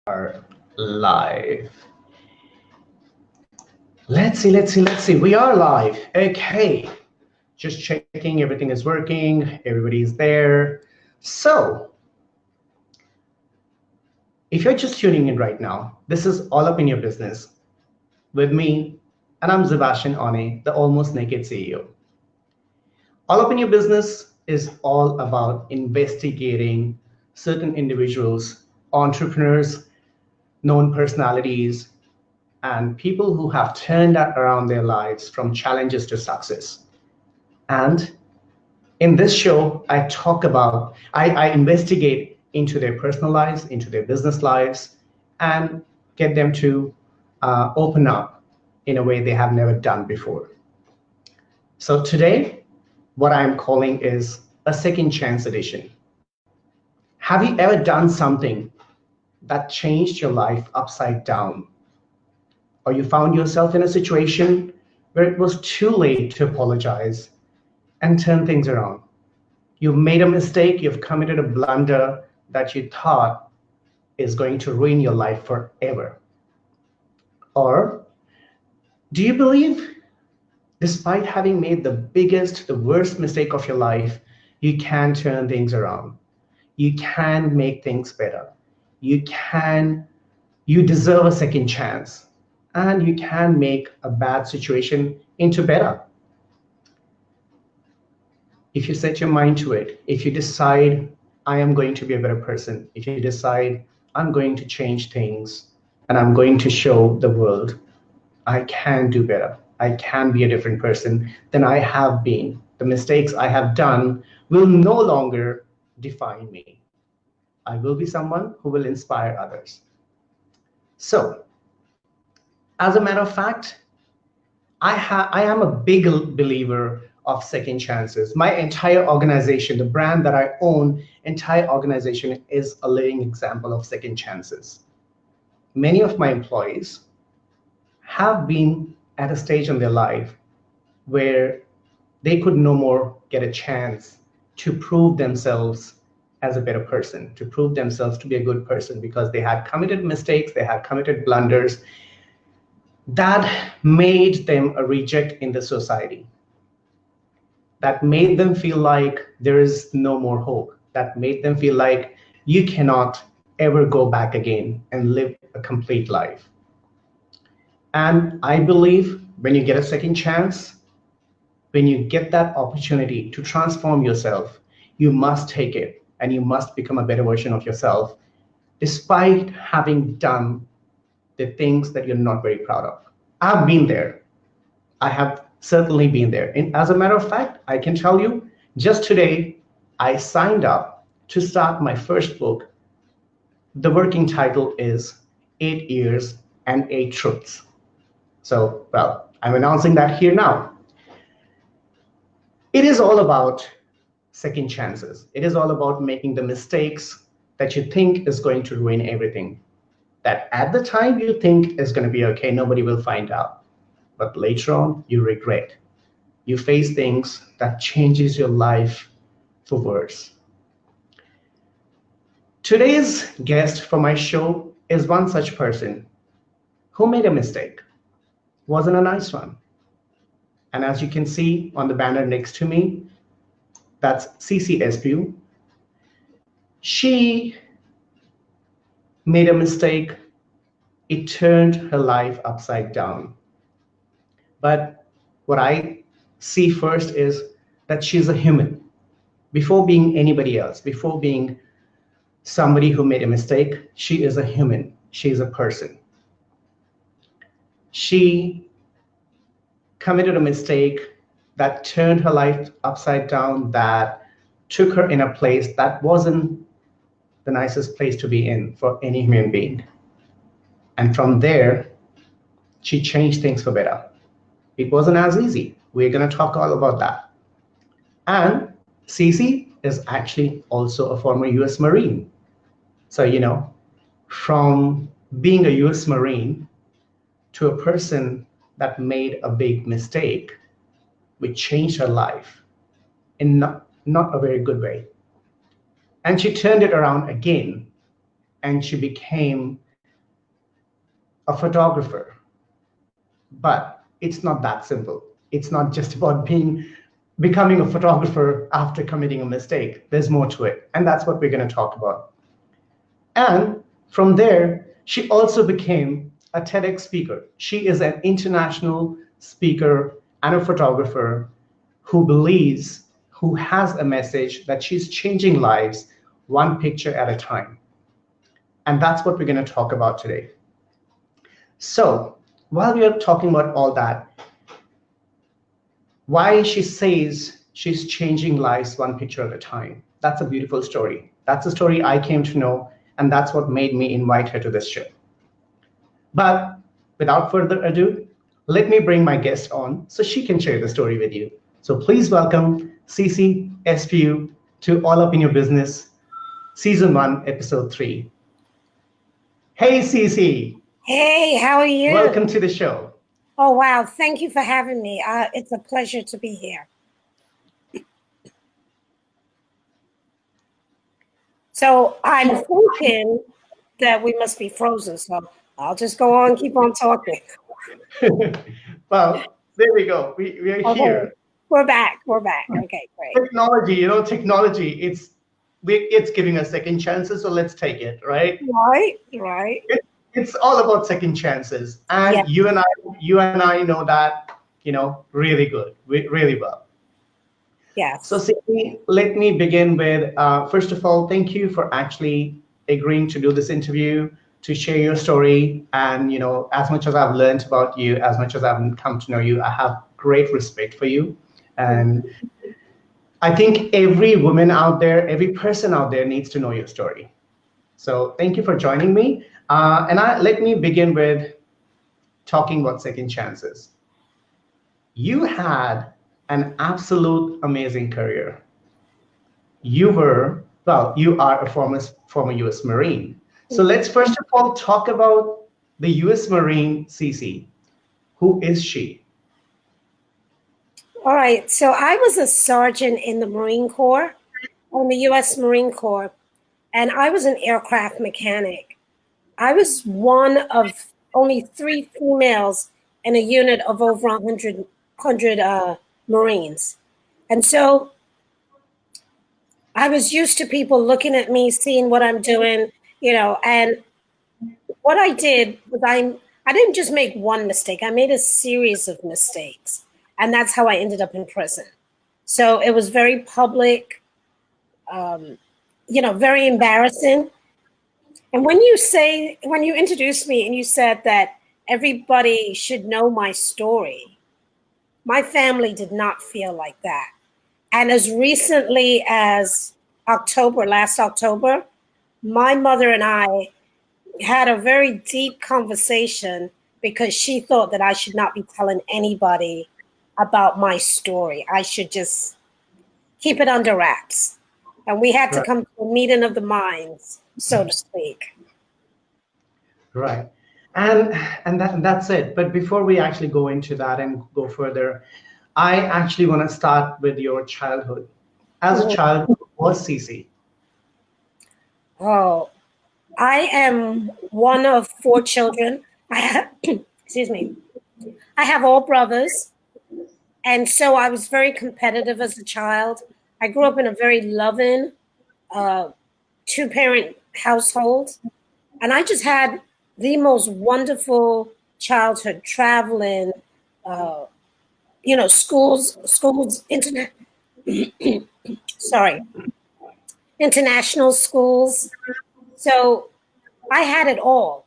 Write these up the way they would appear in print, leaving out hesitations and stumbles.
are live. Let's see. We are live. Okay. Just checking everything is working. Everybody's there. So, if you're just tuning in right now, this is All Up in Your Business with me, and I'm Szebastian Onne, the Almost Naked CEO. All Up in Your Business is all about investigating certain individuals, entrepreneurs, known personalities, and people who have turned around their lives from challenges to success. And in this show, I investigate into their personal lives, into their business lives, and get them to open up in a way they have never done before. So today, what I'm calling is a second chance edition. Have you ever done something that changed your life upside down? Or you found yourself in a situation where it was too late to apologize and turn things around? You've made a mistake, you've committed a blunder that you thought is going to ruin your life forever. Or do you believe, despite having made the biggest, the worst mistake of your life, you can turn things around? You can make things better. You deserve a second chance, and you can make a bad situation into better. If you set your mind to it, if you decide, I am going to be a better person, if you decide, I'm going to change things and I'm going to show the world I can do better, I can be a different person than I have been. The mistakes I have done will no longer define me. I will be someone who will inspire others. So, as a matter of fact, I am a big believer of second chances. My entire organization, the brand that I own, entire organization is a living example of second chances. Many of my employees have been at a stage in their life where they could no more get a chance to prove themselves as a better person, to prove themselves to be a good person, because they had committed mistakes, they had committed blunders that made them a reject in the society, that made them feel like there is no more hope, that made them feel like you cannot ever go back again and live a complete life. And I believe when you get a second chance, when you get that opportunity to transform yourself, you must take it and you must become a better version of yourself, despite having done the things that you're not very proud of. I've been there. I have certainly been there. And as a matter of fact, I can tell you, just today, I signed up to start my first book. The working title is 8 Years and 8 Truths. So, well, I'm announcing that here now. It is all about second chances. It is all about making the mistakes that you think is going to ruin everything, that at the time you think is going to be okay, nobody will find out. But later on, you regret. You face things that changes your life for worse. Today's guest for my show is one such person who made a mistake. Wasn't a nice one. And as you can see on the banner next to me, that's CeCe Espeut. She made a mistake. It turned her life upside down. But what I see first is that she's a human. Before being anybody else, before being somebody who made a mistake, she is a human. She is a person. She committed a mistake that turned her life upside down, that took her in a place that wasn't the nicest place to be in for any human being. And from there, she changed things for better. It wasn't as easy. We're going to talk all about that. And CeCe is actually also a former US Marine. So, from being a US Marine to a person that made a big mistake, which changed her life in not a very good way. And she turned it around again, and she became a photographer. But it's not that simple. It's not just about becoming a photographer after committing a mistake. There's more to it. And that's what we're going to talk about. And from there, she also became a TEDx speaker. She is an international speaker and a photographer who has a message that she's changing lives one picture at a time. And that's what we're going to talk about today. So while we are talking about all that, why she says she's changing lives one picture at a time, that's a beautiful story. That's a story I came to know, and that's what made me invite her to this show. But without further ado, let me bring my guest on so she can share the story with you. So please welcome CeCe Espeut to All Up in Your Business, Season 1, Episode 3. Hey, CeCe. Hey, how are you? Welcome to the show. Oh, wow. Thank you for having me. It's a pleasure to be here. So I'm thinking that we must be frozen, so I'll just go on, keep on talking. Well, there we go. We are here. We're back. Okay, great. Technology, it's giving us second chances, so let's take it, right? Right. It's all about second chances, and yes. you and I know that, really good, really well. Yes. So CeCe, let me begin with, first of all, thank you for actually agreeing to do this interview, to share your story. And, as much as I've learned about you, as much as I've come to know you, I have great respect for you. And I think every woman out there, every person out there needs to know your story. So thank you for joining me. Let me begin with talking about second chances. You had an absolute amazing career. You are a former US Marine. So let's first of all talk about the US Marine CeCe. Who is she? All right. So I was a sergeant in the Marine Corps, in the US Marine Corps, and I was an aircraft mechanic. I was one of only 3 females in a unit of over 100 Marines. And so I was used to people looking at me, seeing what I'm doing, and what I did was I didn't just make one mistake. I made a series of mistakes, and that's how I ended up in prison. So it was very public, very embarrassing. And when you introduced me and you said that everybody should know my story, my family did not feel like that. And as recently as last October, my mother and I had a very deep conversation because she thought that I should not be telling anybody about my story. I should just keep it under wraps. And we had to come to a meeting of the minds, so to speak. Right. And that's it. But before we actually go into that and go further, I actually want to start with your childhood. As a child, who was CeCe? Oh, I am one of 4 children. Excuse me. I have all brothers. And so I was very competitive as a child. I grew up in a very loving 2-parent household. And I just had the most wonderful childhood, traveling, schools, international schools. So I had it all.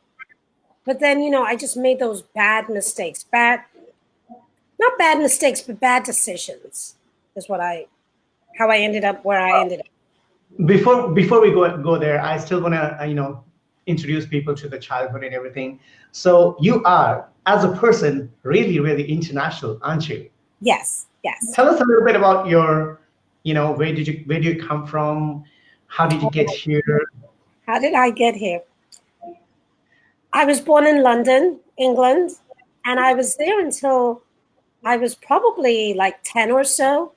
But then, I just made those bad mistakes. Not bad mistakes, but bad decisions is how I ended up where I ended up. Before we go there, I still want to, introduce people to the childhood and everything. So you are, as a person, really, really international, aren't you? Yes. Tell us a little bit about your, where do you come from? How did you get here? How did I get here? I was born in London, England, and I was there until I was probably like 10 or so.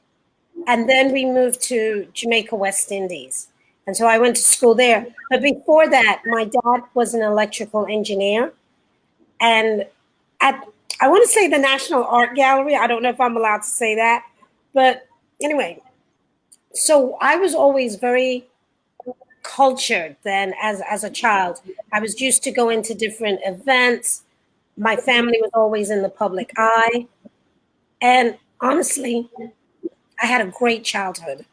And then we moved to Jamaica, West Indies. And so I went to school there. But before that, my dad was an electrical engineer. and at, I want to say the National Art Gallery. I don't know if I'm allowed to say that, but anyway, so I was always very cultured then as a child. I was used to going to different events. My family was always in the public eye. And honestly, I had a great childhood.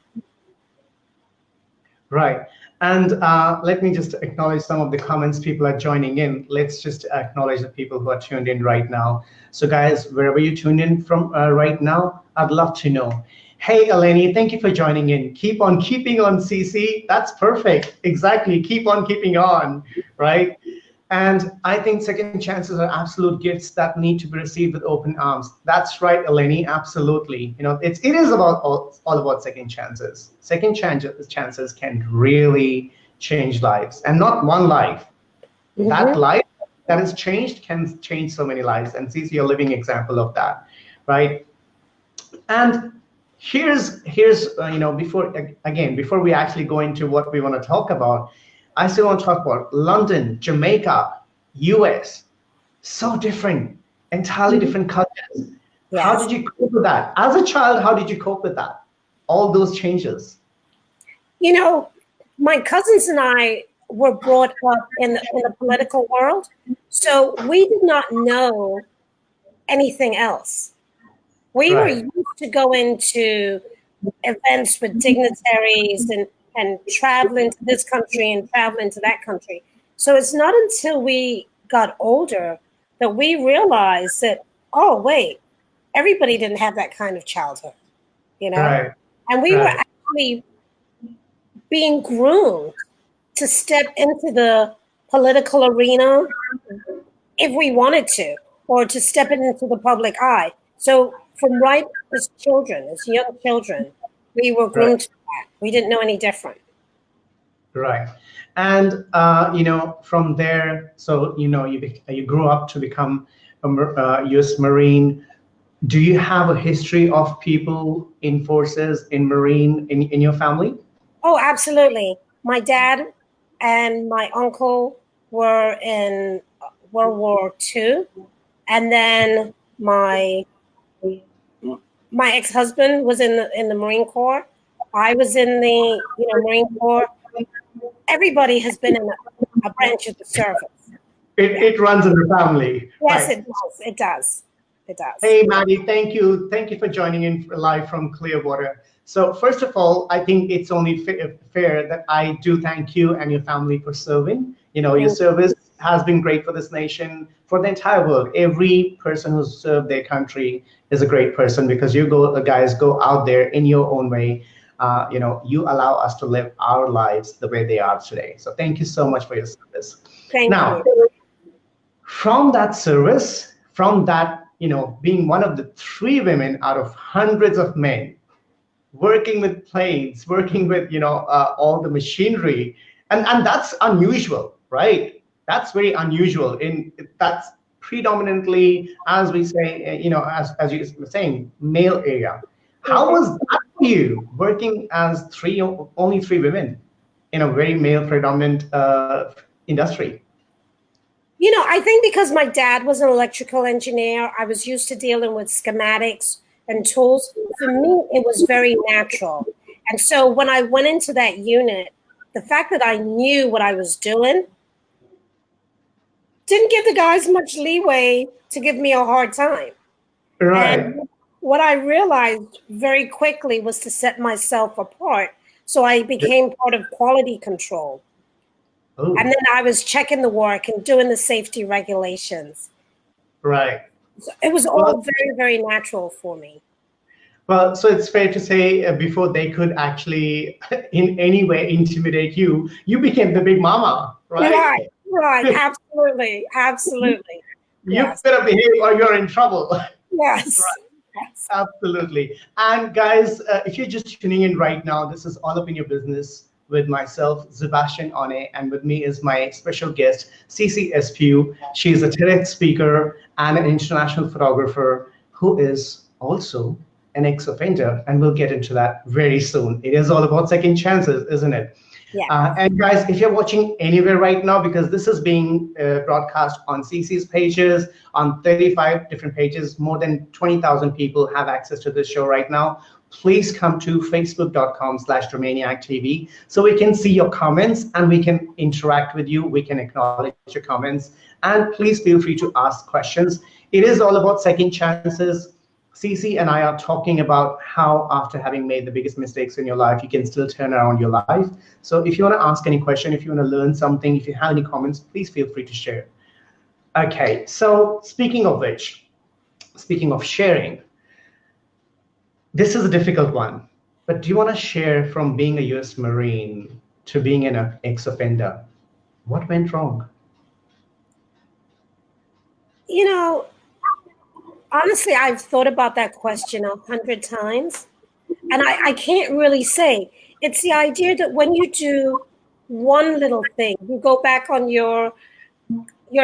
Right. And let me just acknowledge some of the comments people are joining in. Let's just acknowledge the people who are tuned in right now. So guys, wherever you tuned in from right now, I'd love to know. Hey, Eleni, thank you for joining in. Keep on keeping on, CeCe. That's perfect. Exactly. Keep on keeping on, right? And I think second chances are absolute gifts that need to be received with open arms. That's right, Eleni, absolutely. You know, it is about all about second chances. Second chances can really change lives, and not one life. Mm-hmm. That life that is changed can change so many lives, and CeCe, you're a living example of that, right? And here's you know, before we actually go into what we want to talk about, I still want to talk about London, Jamaica, US. So different, entirely different cultures. Yes. How did you cope with that? As a child, how did you cope with that? All those changes. You know, my cousins and I were brought up in the political world, so we did not know anything else. We were used to going to events with dignitaries and traveling to this country and traveling to that country. So it's not until we got older that we realized that, oh, wait, everybody didn't have that kind of childhood, you know? Right. And we were actually being groomed to step into the political arena if we wanted to, or to step into the public eye. So from right as children, as young children, we were groomed to that. We didn't know any different. Right. And, you know, from there, so, you know, you grew up to become a U.S. Marine. Do you have a history of people in forces, in Marine, in your family? Oh, absolutely. My dad and my uncle were in World War II. And then my ex-husband was in the Marine Corps. I was in the Marine Corps. Everybody has been in a branch of the service. It runs in the family. Yes, right. It does. It does. It does. Hey, Maddie, thank you for joining in live from Clearwater. So first of all, I think it's only fair that I do thank you and your family for serving. You know, your service has been great for this nation, for the entire world. Every person who's served their country is a great person, because you guys go out there in your own way. You know, you allow us to live our lives the way they are today. So thank you so much for your service. Thank you. From that service, from that, you know, being one of the 3 women out of hundreds of men, working with planes, working with, you know, all the machinery, and that's unusual, right? That's very unusual. That's predominantly, as we say, you know, as you were saying, male area. How was that for you, working as only 3 women in a very male predominant industry? You know, I think because my dad was an electrical engineer, I was used to dealing with schematics and tools. For me, it was very natural. And so when I went into that unit, the fact that I knew what I was doing didn't give the guys much leeway to give me a hard time. Right. And what I realized very quickly was to set myself apart. So I became part of quality control. Ooh. And then I was checking the work and doing the safety regulations. Right. So it was all very, very natural for me. Well, so it's fair to say before they could actually in any way intimidate you, you became the big mama, right? Right. Absolutely. Absolutely. You better behave or you're in trouble. Yes. Right. Yes. Absolutely. And guys, if you're just tuning in right now, this is All Up in Your Business with myself, Szebastian Onne, and with me is my special guest, CeCe Espeut. She is a TEDx speaker and an international photographer who is also an ex-offender, and we'll get into that very soon. It is all about second chances, isn't it? Yeah. And guys, if you're watching anywhere right now, because this is being broadcast on CeCe's pages, on 35 different pages, more than 20,000 people have access to this show right now. Please come to facebook.com/RomaniacTV so we can see your comments and we can interact with you. We can acknowledge your comments. And please feel free to ask questions. It is all about second chances. CeCe and I are talking about how after having made the biggest mistakes in your life, you can still turn around your life. So if you want to ask any question, if you want to learn something, if you have any comments, please feel free to share. Okay, so speaking of which, speaking of sharing, this is a difficult one, but do you want to share from being a US Marine to being an ex-offender? What went wrong? You know, honestly, I've thought about that question 100 times, and I can't really say. It's the idea that when you do one little thing, you go back on your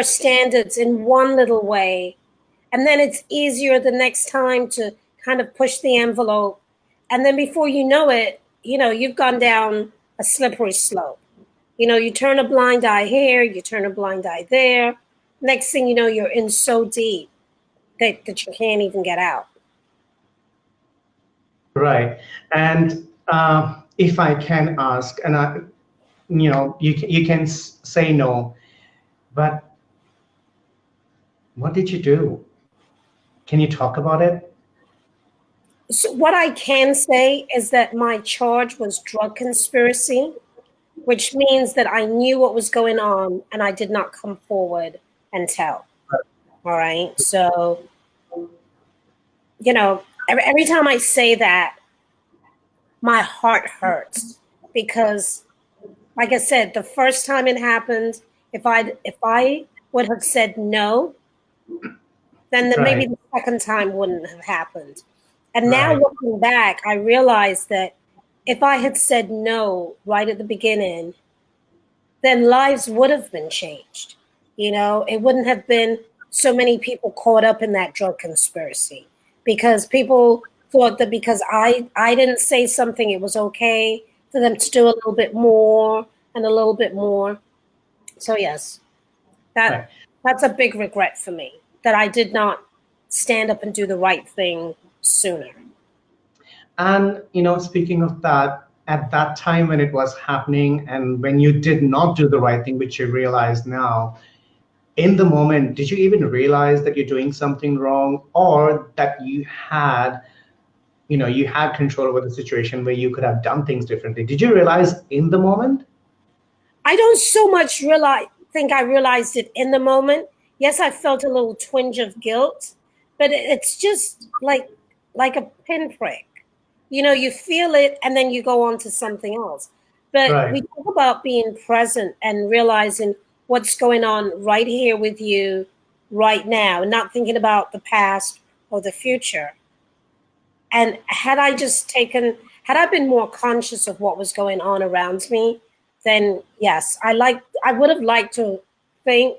standards in one little way, and then it's easier the next time to kind of push the envelope, and then before you know it, you've gone down a slippery slope. You turn a blind eye here, you turn a blind eye there. Next thing you know, you're in so deep that you can't even get out. Right. And if I can ask, and you can say no, but what did you do? Can you talk about it? So what I can say is that my charge was drug conspiracy, which means that I knew what was going on and I did not come forward and tell. All right. So, every time I say that, my heart hurts because, like I said, the first time it happened, if I would have said no, then maybe the second time wouldn't have happened. And now looking back, I realized that if I had said no right at the beginning, then lives would have been changed. It wouldn't have been so many people caught up in that drug conspiracy because people thought that because I didn't say something, it was okay for them to do a little bit more and a little bit more. So yes, that's a big regret for me that I did not stand up and do the right thing sooner. And speaking of that, at that time when it was happening and when you did not do the right thing, which you realize now, in the moment, did you even realize that you're doing something wrong, or that you had control over the situation where you could have done things differently? Did you realize in the moment? I don't so much think I realized it in the moment. Yes, I felt a little twinge of guilt, but it's just like a pinprick. You feel it and then you go on to something else. But we talk about being present and realizing what's going on right here with you right now, not thinking about the past or the future. And had I been more conscious of what was going on around me, then yes, I would have liked to think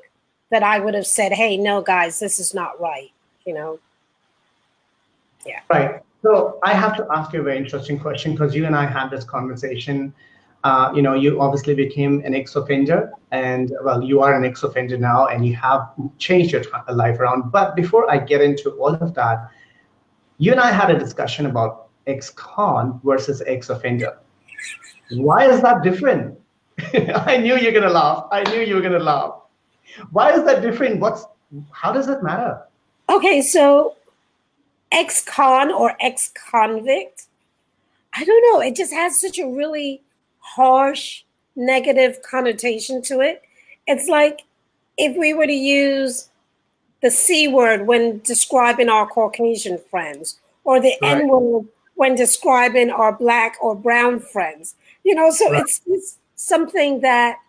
that I would have said, hey, no, guys, this is not right, Yeah. Right. So I have to ask you a very interesting question because you and I had this conversation. You obviously became an ex-offender, and well, you are an ex-offender now, and you have changed your life around. But before I get into all of that, you and I had a discussion about ex-con versus ex-offender. Why is that different? I knew you're gonna laugh. I knew you were gonna laugh. Why is that different? How does it matter? Okay, so ex-con or ex-convict, I don't know. It just has such a really harsh, negative connotation to it. It's like if we were to use the C word when describing our Caucasian friends, or the N word when describing our Black or brown friends. So it's something that,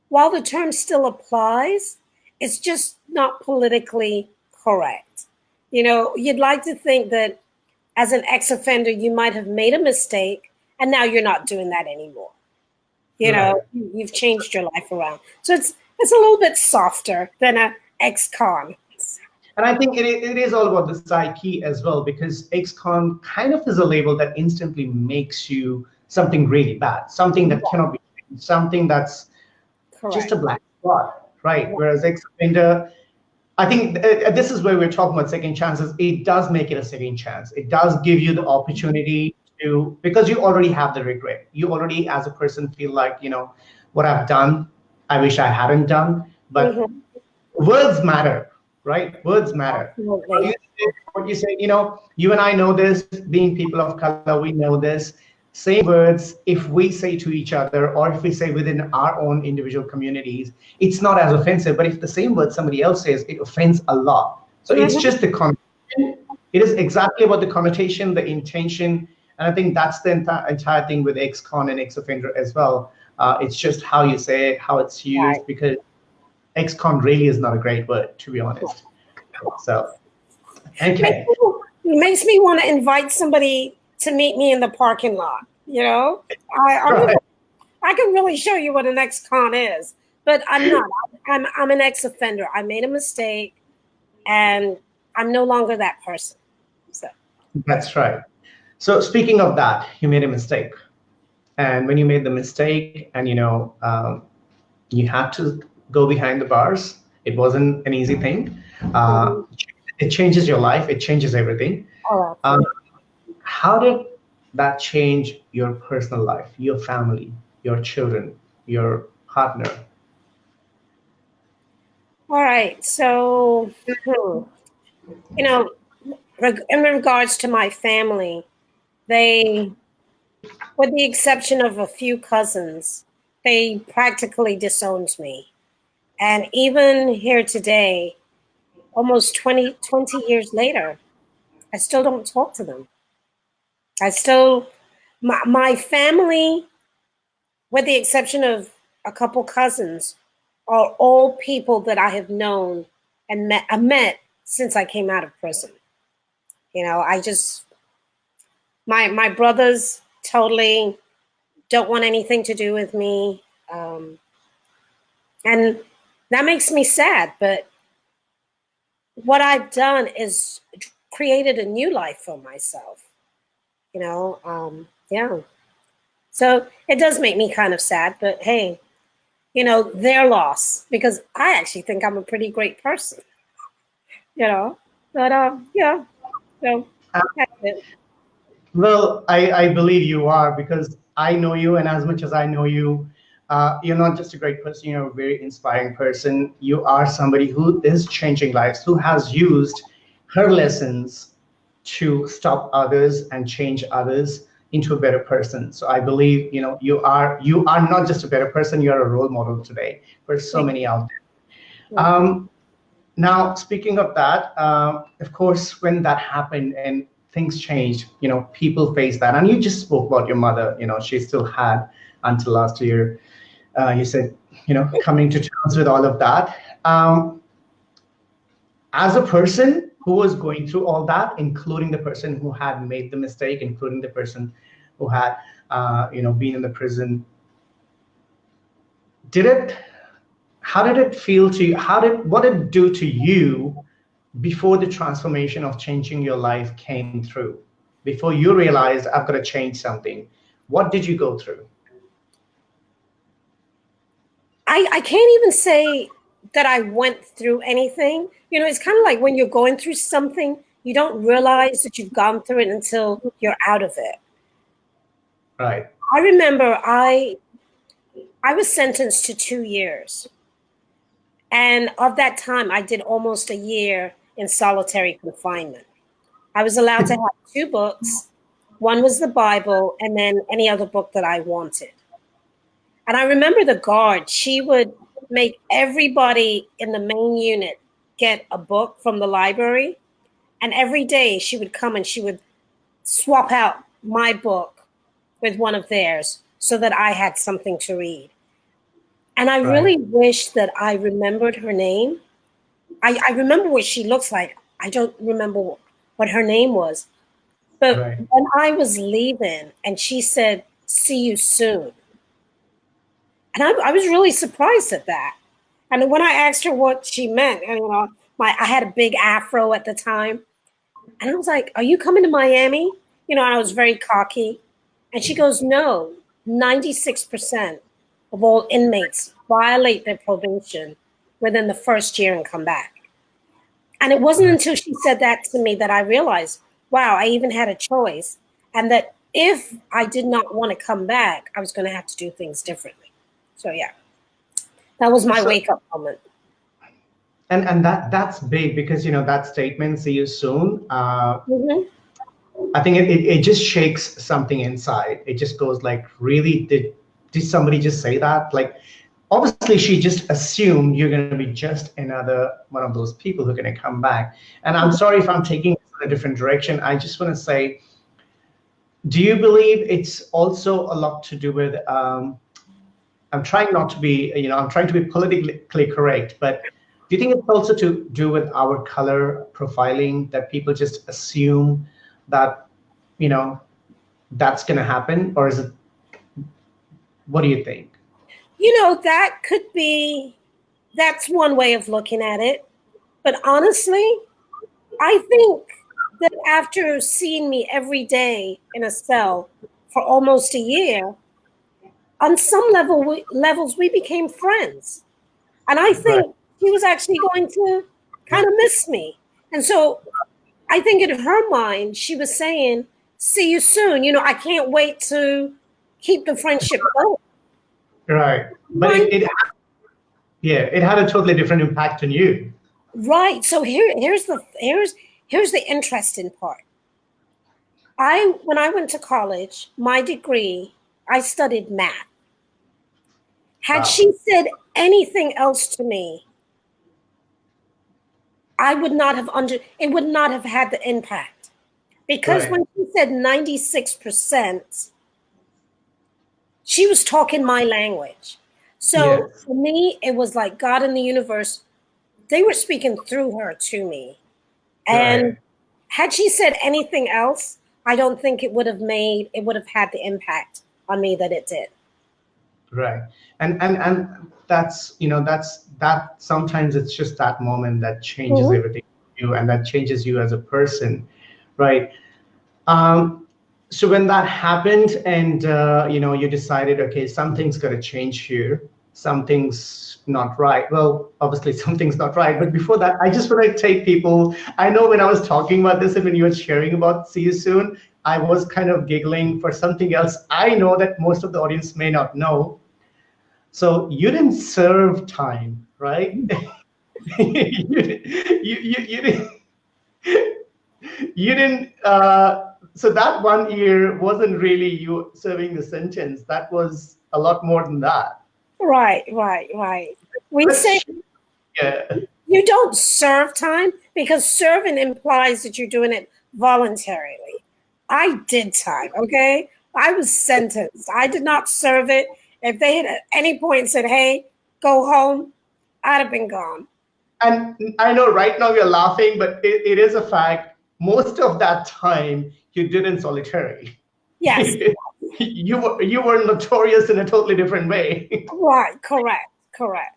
while the term still applies, it's just not politically correct. You'd like to think that as an ex-offender, you might have made a mistake and now you're not doing that anymore. You've changed your life around. So it's a little bit softer than an ex-con. And I think it is all about the psyche as well, because ex-con kind of is a label that instantly makes you something really bad, something that cannot be something that's Correct. just a black spot, right? Whereas ex-offender, I think this is where we're talking about second chances. It does make it a second chance. It does give you the opportunity to, because you already have the regret. You already, as a person, feel like, what I've done, I wish I hadn't done. But words matter, right? Words matter. Absolutely. What you say, you and I know this, being people of color, we know this. Same words, if we say to each other, or if we say within our own individual communities, it's not as offensive. But if the same word somebody else says, it offends a lot. So it's just the connotation. It is exactly about the connotation, the intention. And I think that's the entire thing with ex-con and ex-offender as well. It's just how you say it, how it's used, because ex-con really is not a great word, to be honest. So, okay. It makes me want to invite somebody to meet me in the parking lot. I can really show you what an ex-con is, but I'm not. I'm an ex-offender. I made a mistake, and I'm no longer that person. So that's right. So speaking of that, you made a mistake, and when you made the mistake, and you had to go behind the bars. It wasn't an easy thing. It changes your life. It changes everything. How did that change your personal life, your family, your children, your partner? All right. So, in regards to my family, they, with the exception of a few cousins, they practically disowned me. And even here today, almost 20 years later, I still don't talk to them. My family, with the exception of a couple cousins, are all people that I have known and met since I came out of prison. My brothers totally don't want anything to do with me. And that makes me sad, but what I've done is created a new life for myself. Yeah. So it does make me kind of sad, but hey, their loss, because I actually think I'm a pretty great person, but yeah, so that's it. Well, I believe you are, because I know you, and as much as I know you, you're not just a great person, you're a very inspiring person. You are somebody who is changing lives, who has used her lessons to stop others and change others into a better person. So I believe, you are not just a better person, you're a role model today for so many out there. Now, speaking of that, of course, when that happened and things changed, people face that. And you just spoke about your mother, she still had until last year. You said, coming to terms with all of that. As a person who was going through all that, including the person who had made the mistake, including the person who had, been in the prison, how did it feel to you? What did it do to you before the transformation of changing your life came through? Before you realized, I've got to change something, what did you go through? I can't even say that I went through anything. It's kind of like when you're going through something, you don't realize that you've gone through it until you're out of it. Right. I remember I was sentenced to 2 years. And of that time, I did almost a year in solitary confinement. I was allowed to have 2 books. One was the Bible, and then any other book that I wanted. And I remember the guard, she would make everybody in the main unit get a book from the library. And every day she would come and she would swap out my book with one of theirs so that I had something to read. And I really wish that I remembered her name. I remember what she looks like. I don't remember what her name was. But when I was leaving and she said, "See you soon." And I was really surprised at that. And when I asked her what she meant, and I had a big afro at the time. And I was like, "Are you coming to Miami?" And I was very cocky. And she goes, "No, 96% of all inmates violate their probation within the first year and come back. And it wasn't until she said that to me that I realized, wow, I even had a choice. And that if I did not want to come back, I was going to have to do things differently. So yeah, that was my wake up moment. And that's big, because that statement, "see you soon," I think it just shakes something inside. It just goes like, really, did somebody just say that? Like, obviously she just assumed you're going to be just another one of those people who are going to come back. And I'm sorry if I'm taking it in a different direction. I just want to say, do you believe it's also a lot to do with, I'm trying not to be, I'm trying to be politically correct, but do you think it's also to do with our color profiling, that people just assume that, that's going to happen? Or is it, what do you think? That could be, that's one way of looking at it. But honestly, I think that after seeing me every day in a cell for almost a year, on some levels, we became friends. And I think she was actually going to kind of miss me. And so I think in her mind, she was saying, "See you soon. I can't wait to keep the friendship going." Right. But it had a totally different impact on you. Right. So here's the interesting part. When I went to college, my degree, I studied math. Had she said anything else to me, I would not have it would not have had the impact. Because when she said 96%, she was talking my language. So for me, it was like God and the universe, they were speaking through her to me. And had she said anything else, I don't think it would have had the impact on me that it did. Right. And that's, that sometimes it's just that moment that changes everything for you, and that changes you as a person. Right. So when that happened, and you decided, okay, something's got to change here, something's not right. Well, obviously something's not right. But before that, I just want to take people. I know when I was talking about this and when you were sharing about "see you soon," I was kind of giggling for something else I know that most of the audience may not know. So you didn't serve time, right? you didn't. You didn't. So that 1 year wasn't really you serving the sentence. That was a lot more than that. Right. We say you don't serve time, because serving implies that you're doing it voluntarily. I did time, okay? I was sentenced. I did not serve it. If they had at any point said, "Hey, go home," I'd have been gone. And I know right now you're laughing, but it is a fact. Most of that time you did in solitary. Yes. you were notorious in a totally different way. Right. Correct. Right.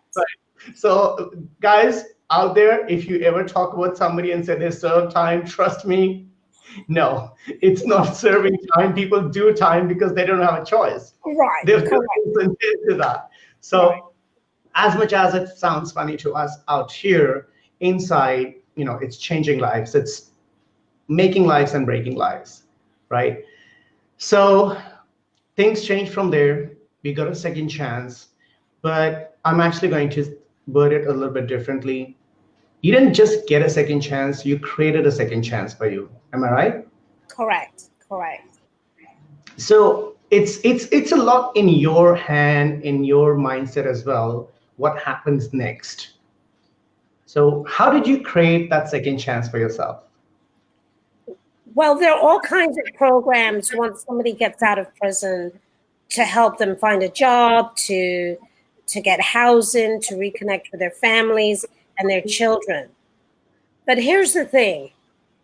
So guys out there, if you ever talk about somebody and say they serve time, trust me, no, it's not serving time. People do time because they don't have a choice. Right. They're to that. So as much as it sounds funny to us out here, inside, it's changing lives. It's making lives and breaking lives, right? So things changed from there. We got a second chance, but I'm actually going to word it a little bit differently. You didn't just get a second chance, you created a second chance for you. Am I right? Correct. So it's a lot in your hand, in your mindset as well, what happens next. So how did you create that second chance for yourself? Well, there are all kinds of programs once somebody gets out of prison to help them find a job, to get housing, to reconnect with their families and their children. But here's the thing.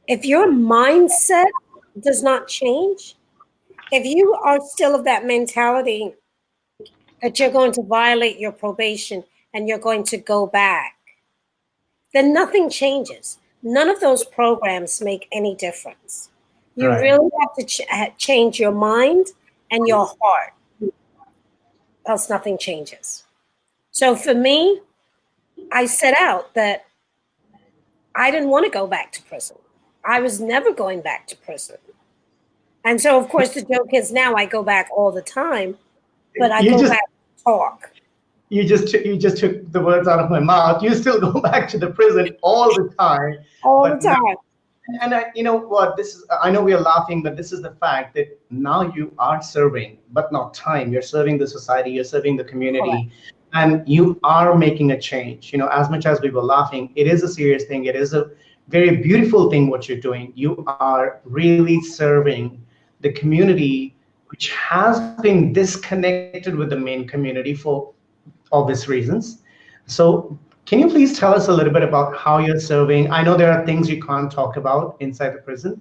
If your mindset does not change, if you are still of that mentality that you're going to violate your probation and you're going to go back, then nothing changes. None of those programs make any difference. You really have to change your mind and your heart. else nothing changes. So for me, I set out that I didn't want to go back to prison. I was never going back to prison. And so, of course, the joke is now I go back all the time, but I You go just back to talk. you just took the words out of my mouth. You still go back to the prison all the time, All the but now, time. and you know what? This is, I know we are laughing, but this is the fact that now you are serving, but not time. You're serving the society. You're serving the Correct. community, and you are making a change. You know, as much as we were laughing, it is a serious thing. It is a very beautiful thing what you're doing. You are really serving the community, which has been disconnected with the main community for obvious reasons. So, can you please tell us a little bit about how you're serving? I know there are things you can't talk about inside the prison,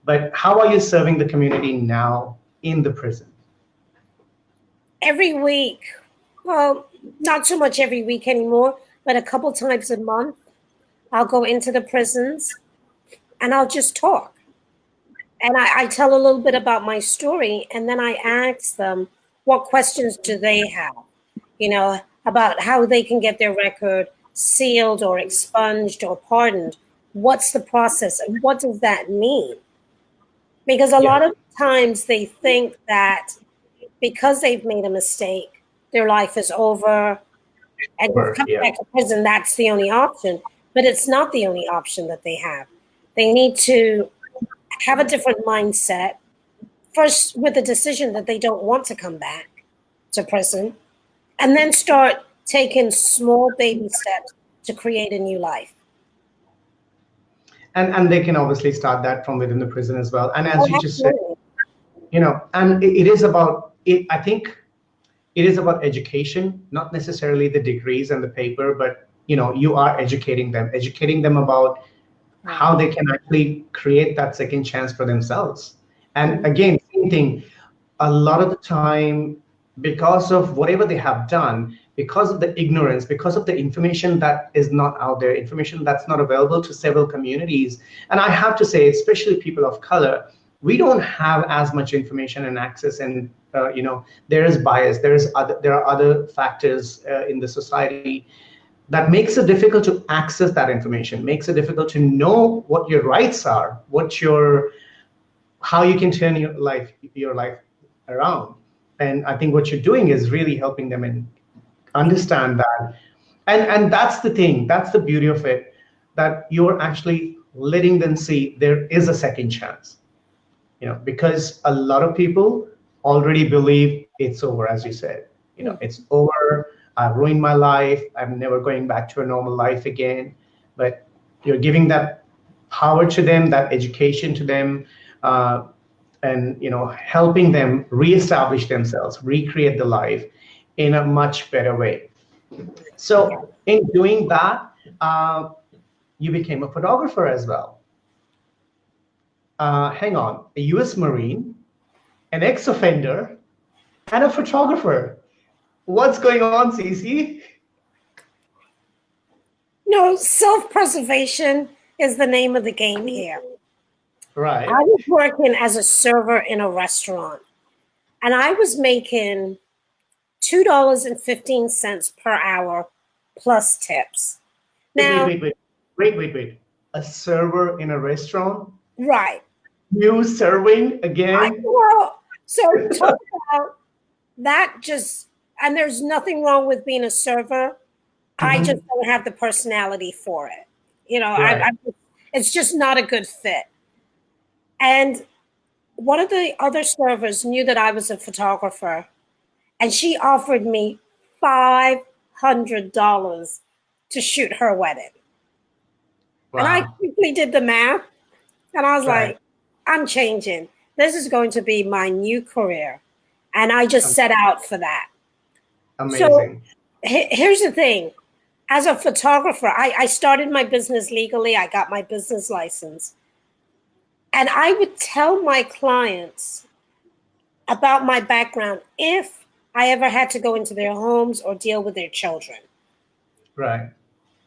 but how are you serving the community now in the prison? Every week, well, not so much every week anymore, but a couple times a month, I'll go into the prisons and I'll just talk. And I tell a little bit about my story, and then I ask them what questions do they have, about how they can get their record sealed or expunged or pardoned. What's the process and what does that mean? Because a Yeah, lot of times they think that because they've made a mistake, their life is over and sure. coming Yeah. back to prison, that's the only option. But it's not the only option that they have. They need to have a different mindset. First, with the decision that they don't want to come back to prison, and then start taking small baby steps to create a new life. And they can obviously start that from within the prison as well. And as Oh, you just said, absolutely. and it is about it. I think it is about education, not necessarily the degrees and the paper, but you are educating them about Right. how they can actually create that second chance for themselves. And Mhm. again, same thing, a lot of the time, because of whatever they have done, because of the ignorance, because of the information that is not out there, information that's not available to several communities. And I have to say, especially people of color, we don't have as much information and access, and there is bias, there are other factors in the society that makes it difficult to access that information, makes it difficult to know what your rights are, how you can turn your life around. And I think what you're doing is really helping them and understand that. And that's the thing, that's the beauty of it, that you're actually letting them see there is a second chance. Because a lot of people already believe it's over, as you said. It's over. I've ruined my life. I'm never going back to a normal life again. But you're giving that power to them, that education to them, uh, and helping them reestablish themselves, recreate the life in a much better way. Yeah. So in doing that, you became a photographer as well. Hang on, a U.S. Marine, an ex-offender, and a photographer. What's going on, CeCe? No, self-preservation is the name of the game here. I Right. was working as a server in a restaurant, and I was making $2.15 per hour plus tips. Wait, wait, Now, wait, wait, wait, wait, wait. A server in a restaurant? right. You serving I again? well, so talk about that just and there's nothing wrong with being a server. I just Mhm. don't have the personality for it. Right. It's just not a good fit. And one of the other servers knew that I was a photographer, and she offered me $500 to shoot her wedding. And I Wow. quickly did the math, and I was Right. like, I'm changing. This is going to be my new career. And I just Am- set out for that. So Amazing. here's the thing. As a photographer, I started my business legally. I got my business license. And I would tell my clients about my background if I ever had to go into their homes or deal with their children. Right.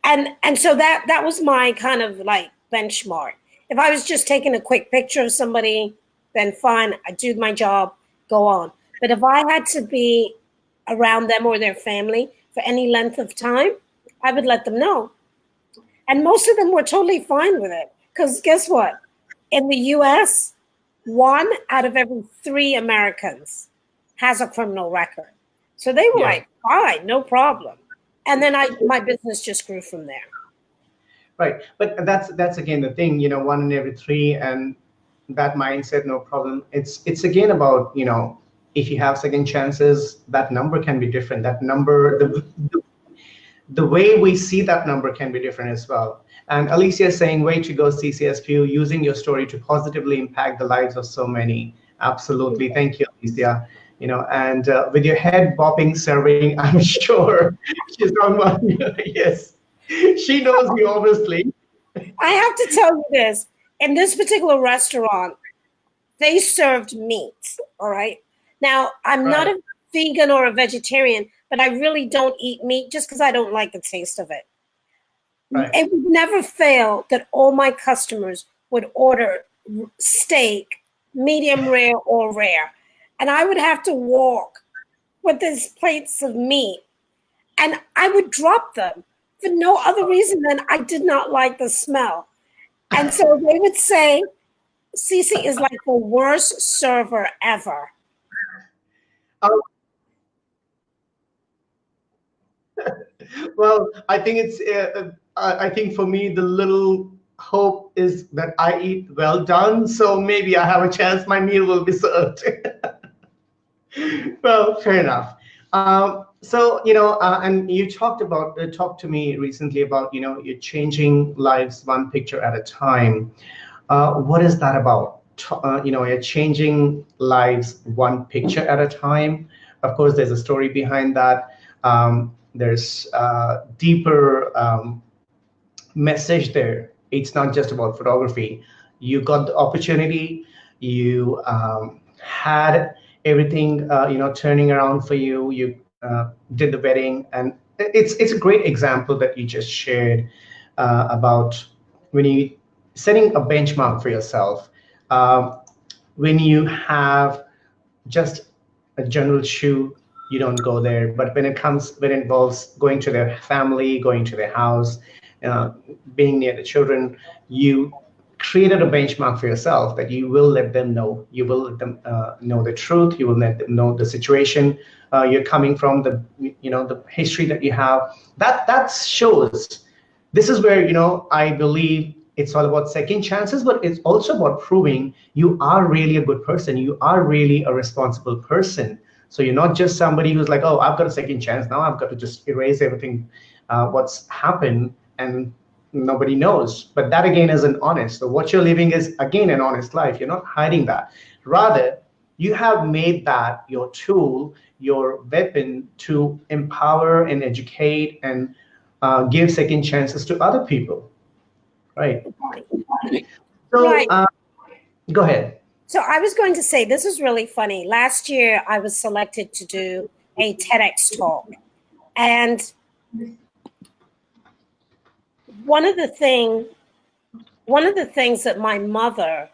And so that was my kind of like benchmark. If I was just taking a quick picture of somebody, then fine, I do my job, go on. But if I had to be around them or their family for any length of time, I would let them know. And most of them were totally fine with it. Because guess what? In the US, 1 out of every 3 Americans has a criminal record. So they were like, fine, no problem. And then my business just grew from there. Right. But that's again the thing, 1 in every 3, and that mindset, no problem. It's again about, if you have second chances, that number can be different. That number, the way we see that number can be different as well. And Alicia is saying, way to go, CeCe Espeut, using your story to positively impact the lives of so many. Absolutely. Thank you, Alicia. And with your head bobbing, serving, I'm sure she's on one. Yes, she knows you, obviously. I have to tell you this. In this particular restaurant, they served meat, all right? Now, I'm not a vegan or a vegetarian, but I really don't eat meat just because I don't like the taste of it. Right. It would never fail that all my customers would order steak, medium rare or rare. And I would have to walk with these plates of meat. And I would drop them for no other reason than I did not like the smell. And so they would say, CeCe is like the worst server ever. Well, I think I think for me, the little hope is that I eat well done. So maybe I have a chance my meal will be served. Well, fair enough. So, and you talked to me recently about, you're changing lives one picture at a time. What is that about? You're changing lives one picture at a time. Of course, there's a story behind that. There's a deeper message there. It's not just about photography. You got the opportunity. You had everything, turning around for you. You did the wedding, and it's a great example that you just shared about when you setting a benchmark for yourself. When you have just a general shoe, you don't go there. But when it involves going to their family, going to their house, being near the children, you created a benchmark for yourself that you will let them know. You will let them know the truth. You will let them know the situation you're coming from, the history that you have. That shows. This is where I believe it's all about second chances, but it's also about proving you are really a good person. You are really a responsible person. So you're not just somebody who's like, oh, I've got a second chance. Now I've got to just erase everything, what's happened, and nobody knows. But that again isn't honest. So what you're living is again an honest life. You're not hiding that. Rather, you have made that your tool, your weapon to empower and educate and give second chances to other people. Right. So go ahead. So I was going to say, this is really funny. Last year, I was selected to do a TEDx talk. And one of the things that my mother,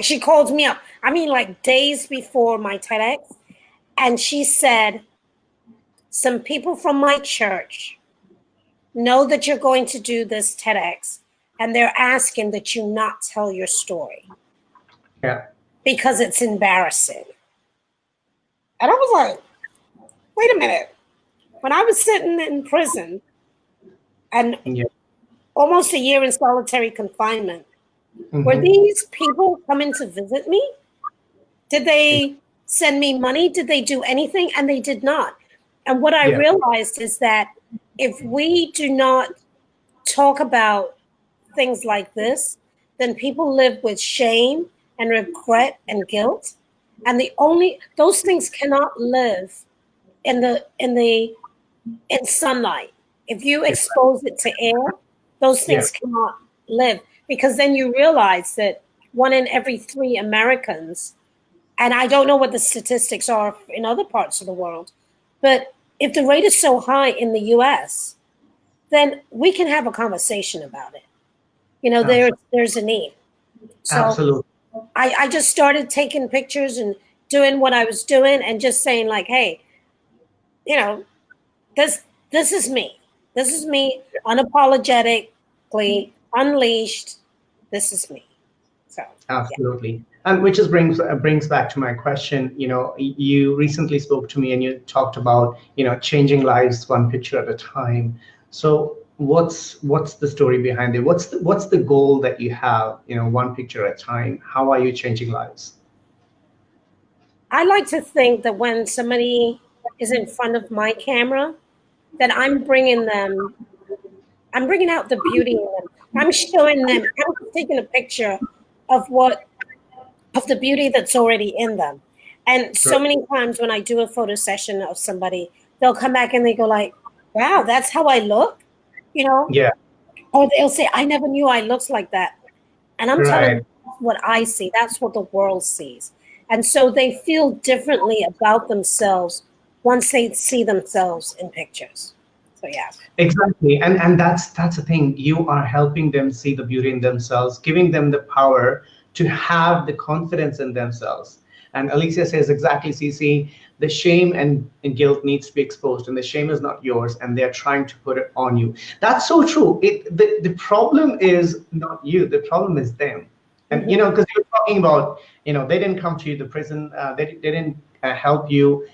she called me up, like days before my TEDx, and she said, some people from my church know that you're going to do this TEDx, and they're asking that you not tell your story. Yeah. Because it's embarrassing. And I was like, wait a minute. When I was sitting in prison and almost a year in solitary confinement, were these people coming to visit me? Did they send me money? Did they do anything? And they did not. And what I realized is that if we do not talk about things like this, then people live with shame and regret and guilt. And those things cannot live in sunlight. If you expose it to air, those things cannot live, because then you realize that 1 in every 3 Americans, and I don't know what the statistics are in other parts of the world, but if the rate is so high in the US, then we can have a conversation about it. There's a need. So absolutely. I just started taking pictures and doing what I was doing and just saying like, hey, you know, this is me. This is me unapologetically unleashed. This is me. So Absolutely. And which just brings back to my question. You recently spoke to me and you talked about, changing lives one picture at a time. So what's the story behind it? What's the goal that you have, one picture at a time? How are you changing lives? I like to think that when somebody is in front of my camera, that I'm bringing out the beauty in them. I'm showing them, I'm taking a picture of the beauty that's already in them. And so Right. many times when I do a photo session of somebody, they'll come back and they go like, wow, that's how I look, you know? Yeah. Or they'll say, I never knew I looked like that. And I'm telling Right. you, that's what I see. That's what the world sees. And so they feel differently about themselves once they see themselves in pictures. So yeah. Exactly. And that's the thing. You are helping them see the beauty in themselves, giving them the power to have the confidence in themselves. And Alicia says exactly, CC, the shame and guilt needs to be exposed, and the shame is not yours, and they're trying to put it on you. That's so true. The problem is not you, the problem is them. And Mm-hmm. because you're talking about, they didn't come to you, the prison, they didn't help you.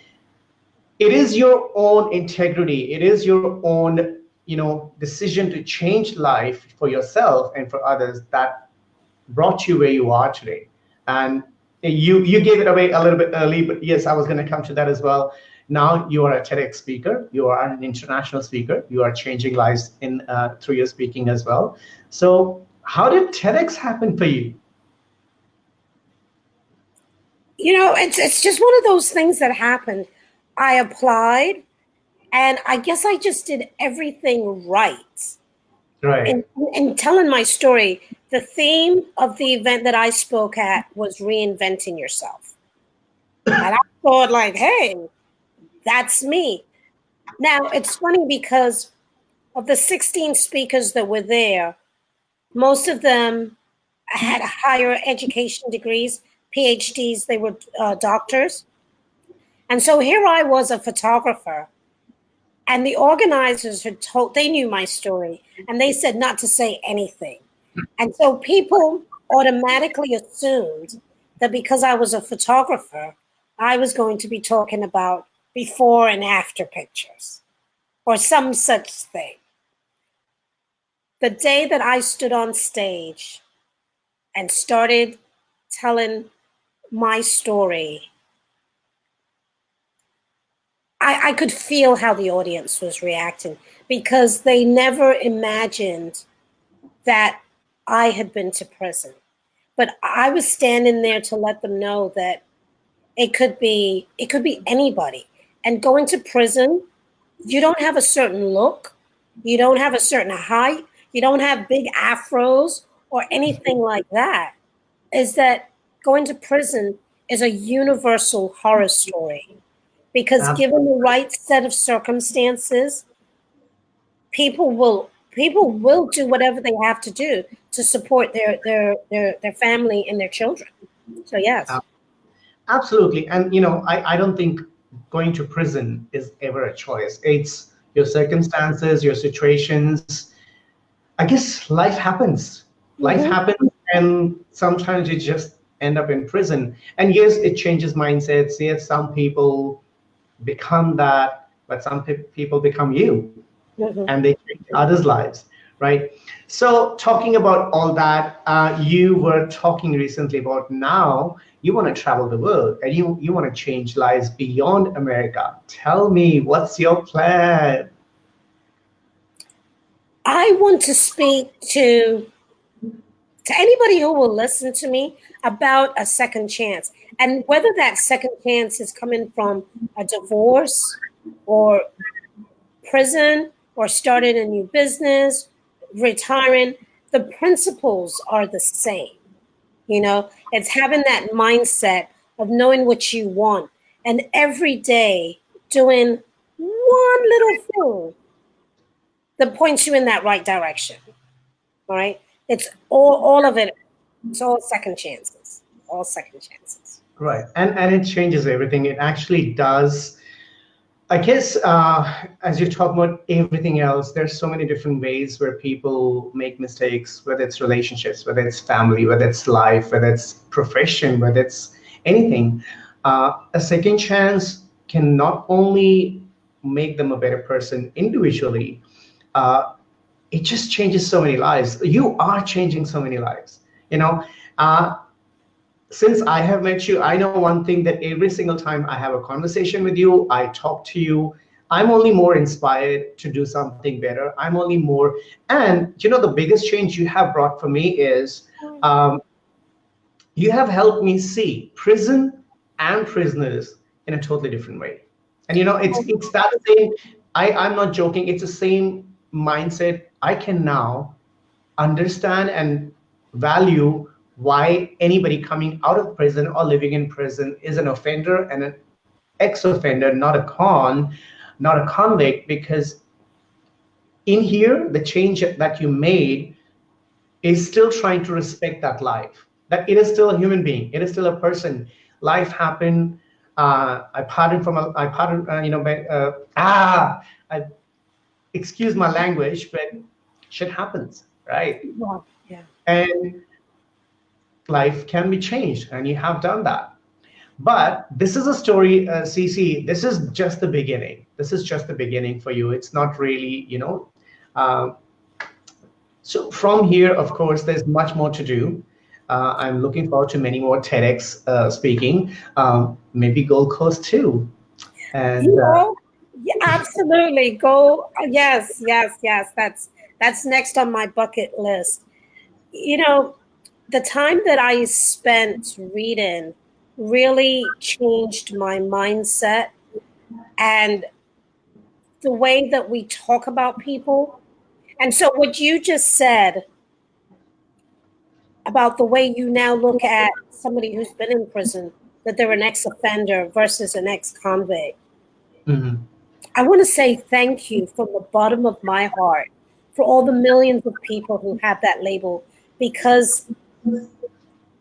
It is your own integrity, it is your own decision to change life for yourself and for others that brought you where you are today. And you gave it away a little bit early, but yes, I was going to come to that as well. Now you are a TEDx speaker, you are an international speaker, you are changing lives in through your speaking as well. So how did TEDx happen for you? It's just one of those things that happened. I applied, and I guess I just did everything right. Right. In telling my story, the theme of the event that I spoke at was reinventing yourself. And I thought, like, hey, that's me. Now, it's funny because of the 16 speakers that were there, most of them had higher education degrees, PhDs, they were doctors. And so here I was, a photographer, and the organizers had told, they knew my story, and they said not to say anything. And so people automatically assumed that because I was a photographer, I was going to be talking about before and after pictures or some such thing. The day that I stood on stage and started telling my story, I could feel how the audience was reacting because they never imagined that I had been to prison. But I was standing there to let them know that it could be anybody. And going to prison, you don't have a certain look, you don't have a certain height, you don't have big afros or anything like that. Is that going to prison is a universal horror story because given the right set of circumstances, people will do whatever they have to do to support their family and their children. So yes. Absolutely. And, I don't think going to prison is ever a choice. It's your circumstances, your situations. I guess life happens. Life Mm-hmm. happens, and sometimes you just end up in prison. And yes, it changes mindsets. Yes, some people become that, but some people become you, Mm-hmm. and they change others' lives, right? So, talking about all that, you were talking recently about now you want to travel the world and you want to change lives beyond America. Tell me, what's your plan? I want to speak to anybody who will listen to me about a second chance, and whether that second chance is coming from a divorce or prison or starting a new business, retiring. The principles are the same. It's having that mindset of knowing what you want and every day doing one little thing that points you in that right direction. All right. It's all of it. It's all second chances. All second chances. Right. And it changes everything. It actually does. I guess as you talk about everything else, there's so many different ways where people make mistakes, whether it's relationships, whether it's family, whether it's life, whether it's profession, whether it's anything. A second chance can not only make them a better person individually, uh, it just changes so many lives. You are changing so many lives. You know, uh, since I have met you, I know one thing, that every single time I have a conversation with you, I talk to you, I'm only more inspired to do something better. I'm only more, and the biggest change you have brought for me is um, you have helped me see prison and prisoners in a totally different way. And it's that same. I'm not joking. It's the same mindset. I can now understand and value why anybody coming out of prison or living in prison is an offender and an ex-offender, not a convict, because in here, the change that you made is still trying to respect that life, that it is still a human being, it is still a person. Life happened. I pardon, I, excuse my language, but shit happens, right? Well, yeah. And life can be changed, and you have done that. But this is a story, CeCe. This is just the beginning. This is just the beginning for you. It's not really, Uh, so from here, of course, there's much more to do. I'm looking forward to many more TEDx speaking, maybe Gold Coast too. You And know, yeah, absolutely. Go. Yes, yes, yes. That's next on my bucket list. You know, the time that I spent reading really changed my mindset and the way that we talk about people. And so, what you just said about the way you now look at somebody who's been in prison, that they're an ex offender versus an ex convict. mhm. I want to say thank you from the bottom of my heart for all the millions of people who have that label, because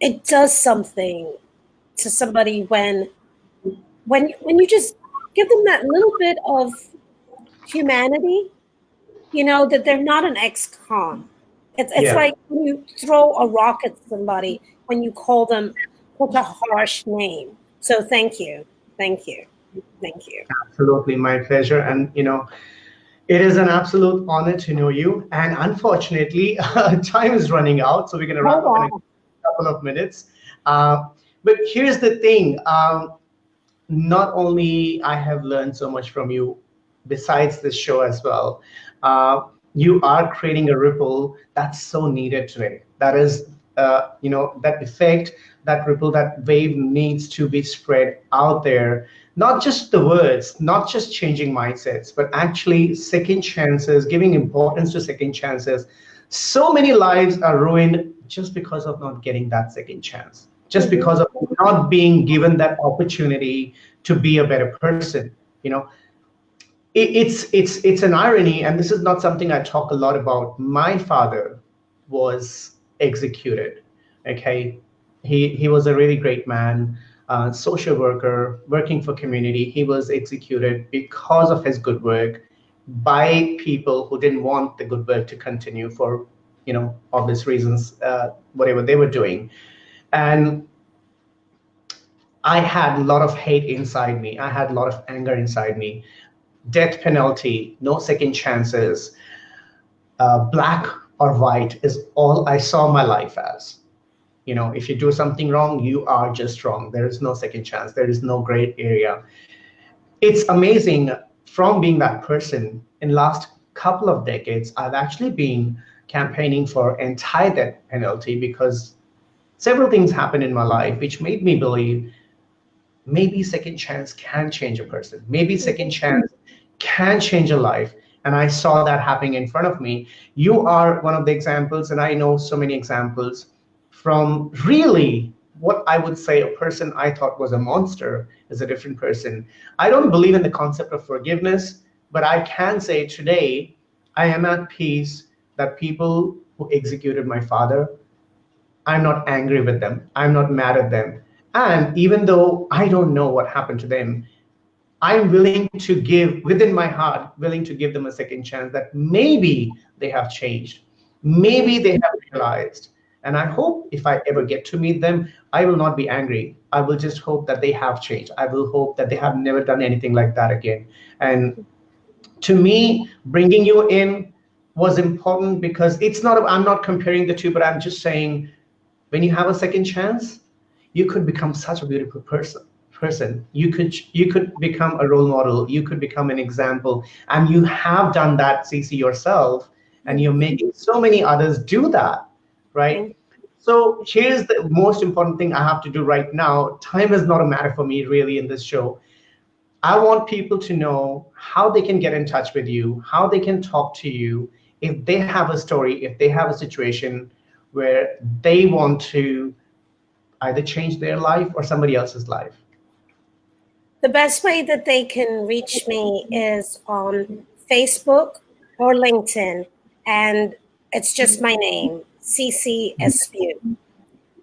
it does something to somebody when you just give them that little bit of humanity, that they're not an ex-con. It's Yeah, like when you throw a rock at somebody, when you call them such a harsh name. So thank you. Thank you. Thank you. absolutely, my pleasure. And it is an absolute honor to know you. And unfortunately, time is running out, so we're going to wrap Hold up in a on. couple of minutes. Uh, but here's the thing. Not only I have learned so much from you, besides this show as well, you are creating a ripple that's so needed today. That is, that effect, that ripple, that wave needs to be spread out there. Not just the words, not just changing mindsets, but actually second chances, giving importance to second chances. So many lives are ruined just because of not getting that second chance, just Mhm. because of not being given that opportunity to be a better person. You know, it's an irony, and this is not something I talk a lot about. My father was executed. Okay, he was a really great man, social worker, working for community. He was executed because of his good work by people who didn't want the good work to continue for obvious reasons, whatever they were doing. And I had a lot of hate inside me. I had a lot of anger inside me. Death penalty, no second chances, black or white is all I saw my life as. If you do something wrong, you are just wrong. There is no second chance. There is no gray area. It's amazing, from being that person in last couple of decades, I've actually been campaigning for anti-death penalty because several things happened in my life which made me believe maybe second chance can change a person. Maybe second chance can change a life. And I saw that happening in front of me. You are one of the examples, and I know so many examples from really what I would say a person I thought was a monster is a different person. I don't believe in the concept of forgiveness, but I can say today I am at peace that people who executed my father, I'm not angry with them. I'm not mad at them. And even though I don't know what happened to them, I'm willing to give, within my heart, willing to give them a second chance, that maybe they have changed. Maybe they have realized. And I hope if I ever get to meet them, I will not be angry. I will just hope that they have changed. I will hope that they have never done anything like that again. And to me, bringing you in was important because it's not, I'm not comparing the two, but I'm just saying when you have a second chance, you could become such a beautiful person. You could become a role model, you could become an example, and you have done that, CeCe, yourself, and you're making so many others do that, right? So here's the most important thing I have to do right now. Time is not a matter for me really in this show. I want people to know how they can get in touch with you, how they can talk to you if they have a story, if they have a situation where they want to either change their life or somebody else's life. The best way that they can reach me is on Facebook or LinkedIn, and it's just my name, CeCe Espeut.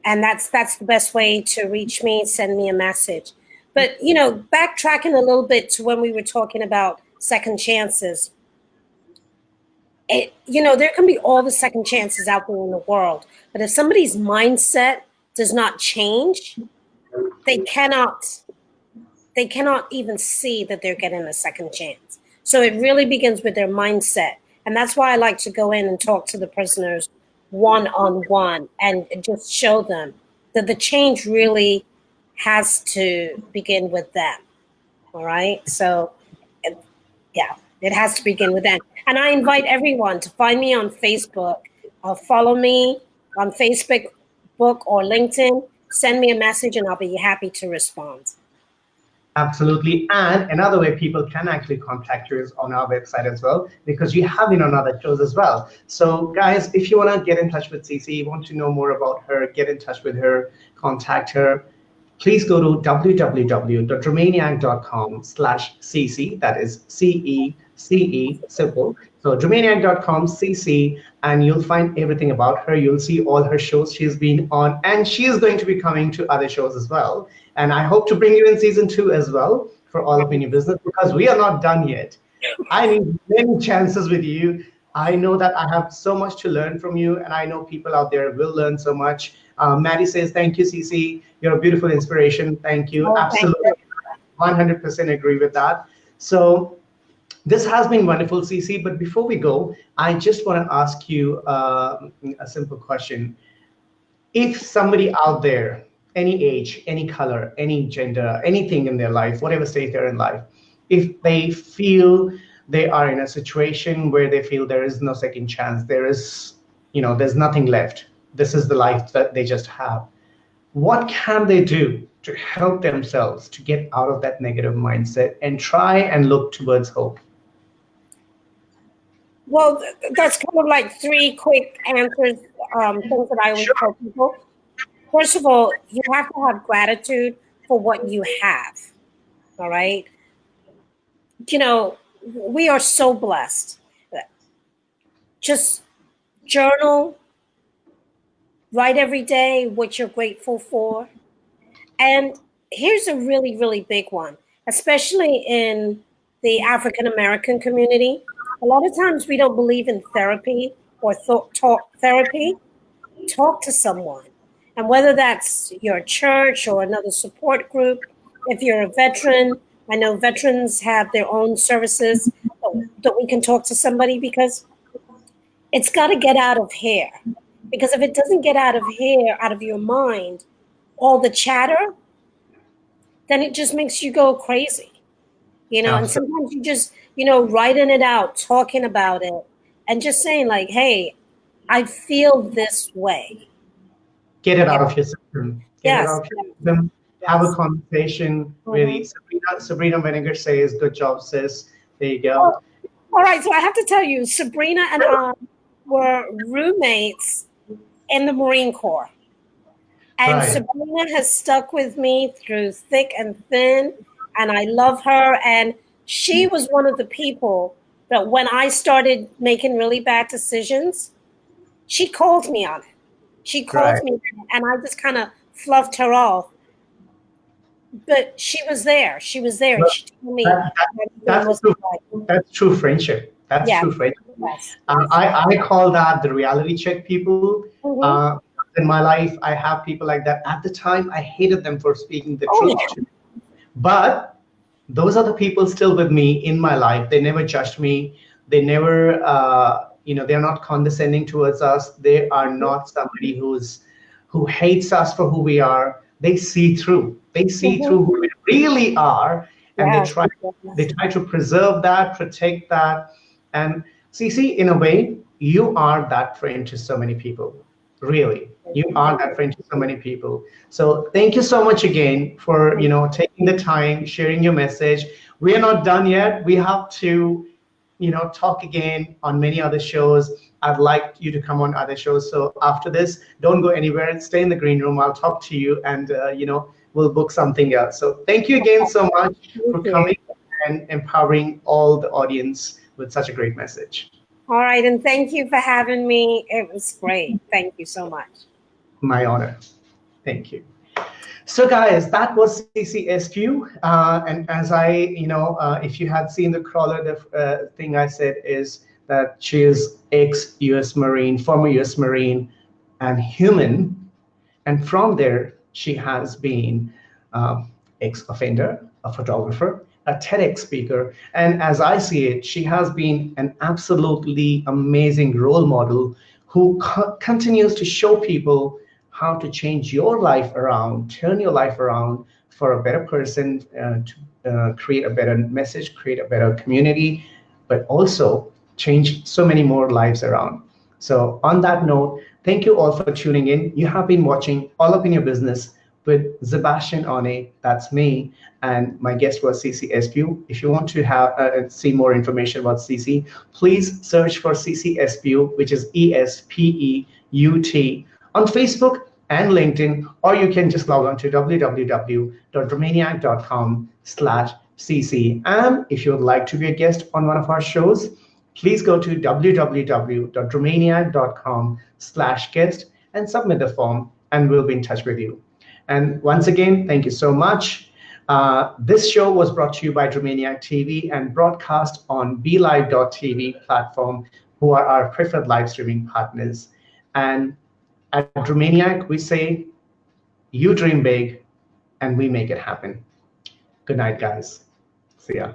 And that's the best way to reach me, send me a message. But, you know, backtracking a little bit to when we were talking about second chances, you know, there can be all the second chances out there in the world, but if somebody's mindset does not change, they cannot even see that they're getting a second chance. So it really begins with their mindset. And that's why I like to go in and talk to the prisoners one-on-one and just show them that the change really has to begin with them. All right. So yeah, it has to begin with them. And I invite everyone to find me on Facebook, follow me on Facebook or LinkedIn, send me a message, and I'll be happy to respond. Absolutely. And another way people can actually contact you is on our website as well, because you have been on other shows as well. So guys, if you want to get in touch with CeCe, you want to know more about her, get in touch with her, contact her, please go to www.dramaniac.com/CeCe. That is CECE, simple. So dramaniac.com, CeCe, and you'll find everything about her. You'll see all her shows she's been on, and she is going to be coming to other shows as well. And I hope to bring you in season 2 as well for All Up in Your Business, because we are not done yet. I need many chances with you. I know that I have so much to learn from you, and I know people out there will learn so much. Maddie says, thank you, CeCe. You're a beautiful inspiration. Thank you. Oh, Absolutely. thank you. 100% agree with that. So this has been wonderful, CeCe. But before we go, I just want to ask you a simple question. If somebody out there, any age, any color, any gender, anything in their life, whatever stage they're in life, if they feel they are in a situation where they feel there is no second chance, there's nothing left, this is the life that they just have, what can they do to help themselves to get out of that negative mindset and try and look towards hope? Well, that's kind of like 3 quick answers, things that I always tell people. First of all, you have to have gratitude for what you have. All right. You know, we are so blessed. Just journal, write every day what you're grateful for. And here's a really, really big one, especially in the African American community. A lot of times we don't believe in therapy or talk therapy. Talk to someone. And whether that's your church or another support group, if you're a veteran, I know veterans have their own services that we can talk to somebody, because it's got to get out of here. Because if it doesn't get out of here, out of your mind, all the chatter, then it just makes you go crazy. You know, and sometimes you just, writing it out, talking about it, and just saying like, hey, I feel this way. Get it out of your system. Get it out of your system. Have a conversation. Really, Sabrina Vinegar says, "Good job, sis." There you go. Oh, all right, so I have to tell you, Sabrina and I were roommates in the Marine Corps, and Sabrina has stuck with me through thick and thin, and I love her. And she was one of the people that when I started making really bad decisions, she called me on it. She called me, and I just kind of fluffed her off. But she was there. She was there, and Well, she told me that, what that's was true. like. That's true friendship. That's Yeah. true friendship. Yes. I call that the reality check people. Mm-hmm. Uh, in my life, I have people like that. At the time, I hated them for speaking the Oh truth yeah. to me. But those are the people still with me in my life. They never judged me. They never, they're not condescending towards us. They are not somebody who hates us for who we are. They see through. They see Mm-hmm. through who we really are, and they Yes. try. They try to preserve that, protect that, and CeCe, in a way, you are that friend to so many people. Really, you are that friend to so many people. So thank you so much again for taking the time, sharing your message. We are not done yet. We have to talk again on many other shows. I'd like you to come on other shows. So after this, don't go anywhere. Stay in the green room. I'll talk to you, and we'll book something else. So thank you again so much Thank for you. coming and empowering all the audience with such a great message. All right, and thank you for having me. It was great. Thank you so much. My honor. Thank you. So, guys, that was CeCe Espeut. And as if you had seen the crawler, the thing I said is that she is ex-US Marine, former US Marine, and human. And from there, she has been ex-offender, a photographer, a TEDx speaker. And as I see it, she has been an absolutely amazing role model who continues to show people how to change your life around, turn your life around for a better person, to create a better message, create a better community, but also change so many more lives around. So on that note, thank you all for tuning in. You have been watching All Up in Your Business with Szebastian Onne, that's me, and my guest was CeCe Espeut. If you want to have see more information about CeCe, please search for CeCe Espeut, which is ESPEUT, on Facebook and LinkedIn, or you can just log on to www.dromaniac.com/CC. And if you would like to be a guest on one of our shows, please go to www.dromaniac.com/guest and submit the form, and we'll be in touch with you. And once again, thank you so much. This show was brought to you by Dromaniac TV and broadcast on BeLive.tv platform, who are our preferred live streaming partners. And at Dromaniac, we say, you dream big and we make it happen. Good night, guys. See ya.